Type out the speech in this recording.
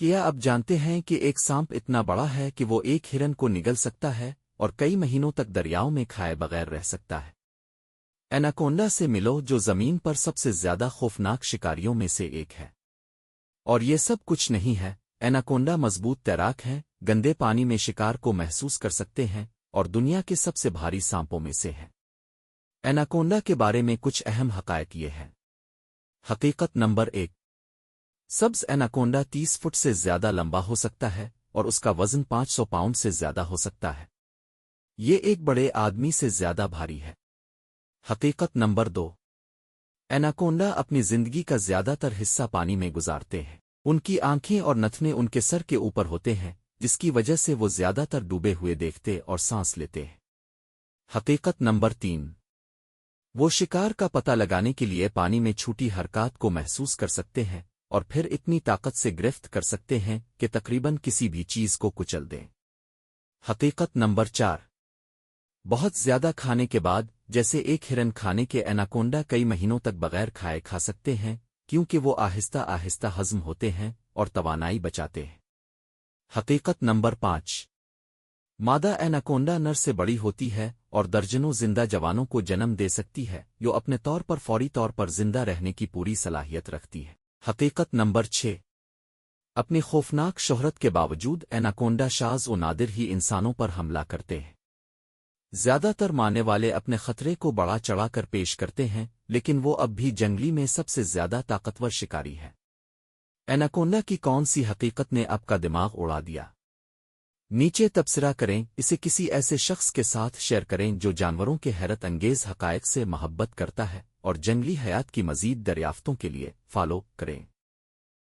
کیا اب جانتے ہیں کہ ایک سانپ اتنا بڑا ہے کہ وہ ایک ہرن کو نگل سکتا ہے اور کئی مہینوں تک دریاؤں میں کھائے بغیر رہ سکتا ہے؟ ایناکونڈا سے ملو، جو زمین پر سب سے زیادہ خوفناک شکاریوں میں سے ایک ہے۔ اور یہ سب کچھ نہیں ہے، ایناکونڈا مضبوط تیراک ہیں، گندے پانی میں شکار کو محسوس کر سکتے ہیں اور دنیا کے سب سے بھاری سانپوں میں سے ہے۔ ایناکونڈا کے بارے میں کچھ اہم حقائق یہ ہیں۔ حقیقت نمبر 1۔ سبز ایناکونڈا 30 فٹ سے زیادہ لمبا ہو سکتا ہے اور اس کا وزن 500 پاؤنڈ سے زیادہ ہو سکتا ہے۔ یہ ایک بڑے آدمی سے زیادہ بھاری ہے۔ حقیقت نمبر 2۔ ایناکونڈا اپنی زندگی کا زیادہ تر حصہ پانی میں گزارتے ہیں۔ ان کی آنکھیں اور نتنے ان کے سر کے اوپر ہوتے ہیں، جس کی وجہ سے وہ زیادہ تر ڈوبے ہوئے دیکھتے اور سانس لیتے ہیں۔ حقیقت نمبر 3۔ وہ شکار کا پتہ لگانے کے لیے پانی میں چھوٹی حرکات کو محسوس کر سکتے ہیں اور پھر اتنی طاقت سے گرفت کر سکتے ہیں کہ تقریباً کسی بھی چیز کو کچل دیں۔ حقیقت نمبر 4۔ بہت زیادہ کھانے کے بعد، جیسے ایک ہرن کھانے کے، ایناکونڈا کئی مہینوں تک بغیر کھائے کھا سکتے ہیں کیونکہ وہ آہستہ آہستہ ہضم ہوتے ہیں اور توانائی بچاتے ہیں۔ حقیقت نمبر 5۔ مادہ ایناکونڈا نر سے بڑی ہوتی ہے اور درجنوں زندہ جوانوں کو جنم دے سکتی ہے، جو اپنے طور پر فوری طور پر زندہ رہنے کی پوری صلاحیت رکھتی ہے۔ حقیقت نمبر 6۔ اپنی خوفناک شہرت کے باوجود ایناکونڈا شاذ و نادر ہی انسانوں پر حملہ کرتے ہیں۔ زیادہ تر مارنے والے اپنے خطرے کو بڑا چڑھا کر پیش کرتے ہیں، لیکن وہ اب بھی جنگلی میں سب سے زیادہ طاقتور شکاری ہے۔ ایناکونڈا کی کون سی حقیقت نے آپ کا دماغ اڑا دیا؟ نیچے تبصرہ کریں، اسے کسی ایسے شخص کے ساتھ شیئر کریں جو جانوروں کے حیرت انگیز حقائق سے محبت کرتا ہے، اور جنگلی حیات کی مزید دریافتوں کے لیے فالو کریں۔